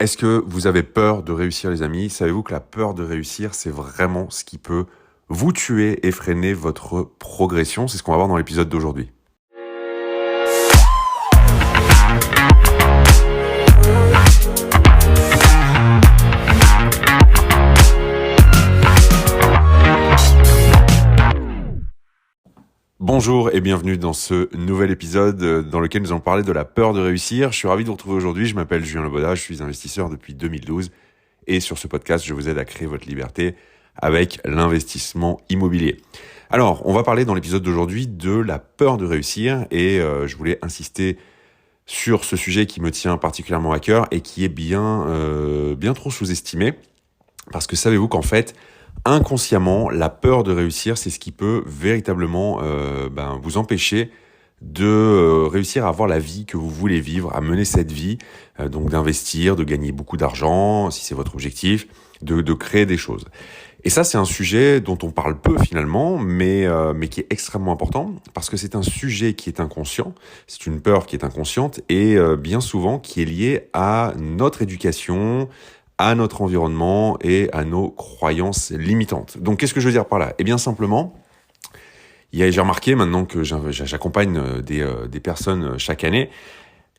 Est-ce que vous avez peur de réussir, les amis? Savez-vous que la peur de réussir, c'est vraiment ce qui peut vous tuer et freiner votre progression? C'est ce qu'on va voir dans l'épisode d'aujourd'hui. Bonjour et bienvenue dans ce nouvel épisode dans lequel nous allons parler de la peur de réussir. Je suis ravi de vous retrouver aujourd'hui. Je m'appelle Julien Leboda, je suis investisseur depuis 2012 et sur ce podcast, je vous aide à créer votre liberté avec l'investissement immobilier. Alors, on va parler dans l'épisode d'aujourd'hui de la peur de réussir et je voulais insister sur ce sujet qui me tient particulièrement à cœur et qui est bien trop sous-estimé. Parce que savez-vous qu'en fait, inconsciemment, la peur de réussir, c'est ce qui peut véritablement vous empêcher de réussir à avoir la vie que vous voulez vivre, à mener cette vie, donc d'investir, de gagner beaucoup d'argent, si c'est votre objectif, de créer des choses. Et ça, c'est un sujet dont on parle peu finalement, mais qui est extrêmement important, parce que c'est un sujet qui est inconscient, c'est une peur qui est inconsciente, et bien souvent qui est liée à notre éducation, à notre environnement et à nos croyances limitantes. Donc, qu'est-ce que je veux dire par là? Eh bien, simplement, j'ai remarqué maintenant que j'accompagne des personnes chaque année,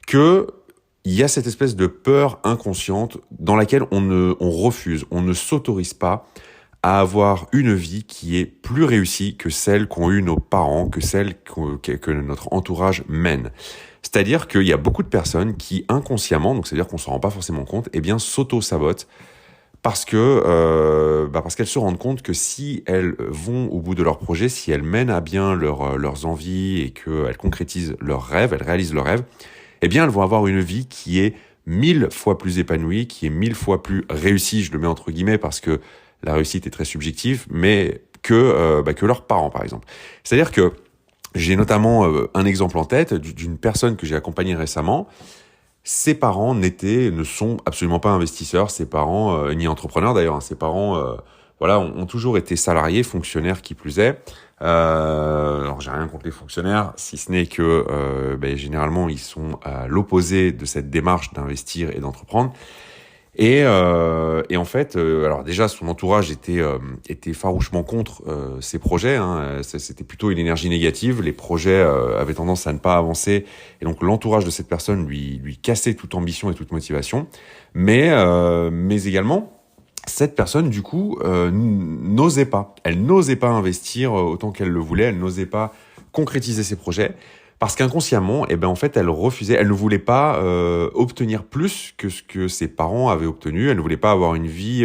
qu'il y a cette espèce de peur inconsciente dans laquelle on refuse, on ne s'autorise pas à avoir une vie qui est plus réussie que celle qu'ont eu nos parents, que celle que notre entourage mène. C'est-à-dire qu'il y a beaucoup de personnes qui inconsciemment, donc c'est-à-dire qu'on ne s'en rend pas forcément compte, s'auto-sabotent parce qu'elles se rendent compte que si elles vont au bout de leur projet, si elles mènent à bien leurs envies et qu'elles concrétisent leurs rêves, elles réalisent leurs rêves, eh bien elles vont avoir une vie qui est 1000 fois plus épanouie, qui est 1000 fois plus réussie, je le mets entre guillemets parce que la réussite est très subjective, mais que leurs parents par exemple. C'est-à-dire que j'ai notamment un exemple en tête d'une personne que j'ai accompagnée récemment. Ses parents ne sont absolument pas investisseurs, ses parents, ni entrepreneurs d'ailleurs, hein. Ses parents ont toujours été salariés, fonctionnaires qui plus est. Alors j'ai rien contre les fonctionnaires, si ce n'est que généralement ils sont à l'opposé de cette démarche d'investir et d'entreprendre. Et en fait, alors déjà son entourage était farouchement contre ces projets, hein. C'était plutôt une énergie négative. Les projets avaient tendance à ne pas avancer, et donc l'entourage de cette personne lui cassait toute ambition et toute motivation. Mais également, cette personne du coup n'osait pas. Elle n'osait pas investir autant qu'elle le voulait. Elle n'osait pas concrétiser ses projets. Parce qu'inconsciemment, en fait, elle refusait, elle ne voulait pas obtenir plus que ce que ses parents avaient obtenu. Elle ne voulait pas avoir une vie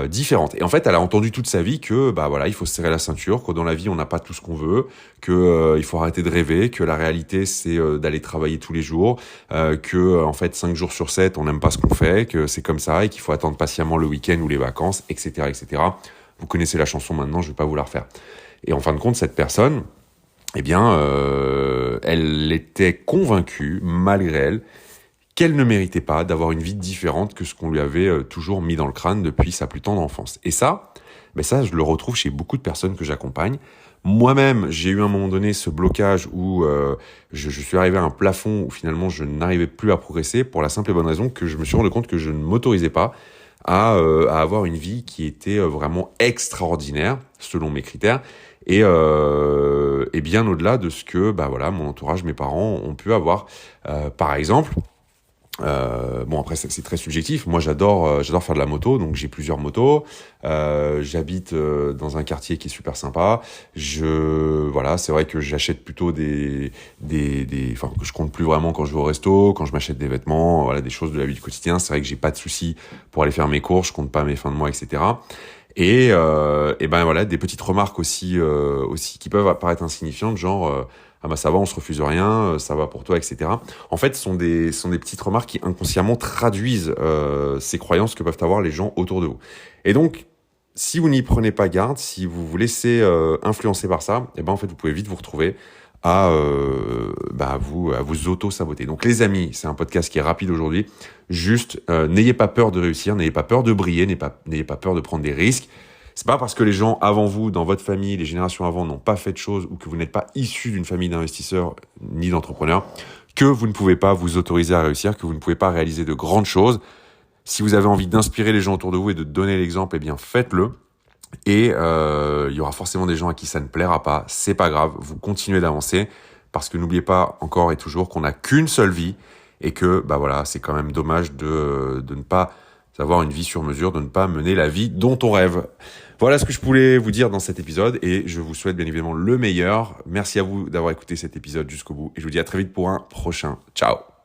différente. Et en fait, elle a entendu toute sa vie que, il faut se serrer la ceinture, que dans la vie, on n'a pas tout ce qu'on veut, que il faut arrêter de rêver, que la réalité, c'est d'aller travailler tous les jours, que en fait, 5 jours sur 7, on n'aime pas ce qu'on fait, que c'est comme ça et qu'il faut attendre patiemment le week-end ou les vacances, etc., etc. Vous connaissez la chanson maintenant, je ne vais pas vous la refaire. Et en fin de compte, cette personne, elle était convaincue, malgré elle, qu'elle ne méritait pas d'avoir une vie différente que ce qu'on lui avait toujours mis dans le crâne depuis sa plus tendre enfance. Et ça, je le retrouve chez beaucoup de personnes que j'accompagne. Moi-même, j'ai eu à un moment donné ce blocage où je suis arrivé à un plafond où finalement je n'arrivais plus à progresser pour la simple et bonne raison que je me suis rendu compte que je ne m'autorisais pas à avoir une vie qui était vraiment extraordinaire selon mes critères. Et bien au-delà de ce que mon entourage, mes parents ont pu avoir. Par exemple, après c'est très subjectif. Moi j'adore faire de la moto, donc j'ai plusieurs motos. J'habite dans un quartier qui est super sympa. C'est vrai que j'achète plutôt que je compte plus vraiment quand je vais au resto, quand je m'achète des vêtements, des choses de la vie du quotidien. C'est vrai que j'ai pas de soucis pour aller faire mes courses, je compte pas mes fins de mois, etc. Et des petites remarques aussi qui peuvent apparaître insignifiantes, genre ça va, on se refuse rien, ça va pour toi, etc. En fait, ce sont des petites remarques qui inconsciemment traduisent ces croyances que peuvent avoir les gens autour de vous. Et donc, si vous n'y prenez pas garde, si vous vous laissez influencer par ça, en fait, vous pouvez vite vous retrouver à vous auto-saboter. Donc les amis, c'est un podcast qui est rapide aujourd'hui. Juste, n'ayez pas peur de réussir, n'ayez pas peur de briller, n'ayez pas peur de prendre des risques. C'est pas parce que les gens avant vous, dans votre famille, les générations avant, n'ont pas fait de choses ou que vous n'êtes pas issu d'une famille d'investisseurs ni d'entrepreneurs que vous ne pouvez pas vous autoriser à réussir, que vous ne pouvez pas réaliser de grandes choses. Si vous avez envie d'inspirer les gens autour de vous et de donner l'exemple, eh bien faites-le. Et il y aura forcément des gens à qui ça ne plaira pas. C'est pas grave, vous continuez d'avancer parce que n'oubliez pas encore et toujours qu'on n'a qu'une seule vie et que voilà, c'est quand même dommage de ne pas avoir une vie sur mesure, de ne pas mener la vie dont on rêve. Voilà ce que je voulais vous dire dans cet épisode et je vous souhaite bien évidemment le meilleur. Merci à vous d'avoir écouté cet épisode jusqu'au bout et je vous dis à très vite pour un prochain. Ciao.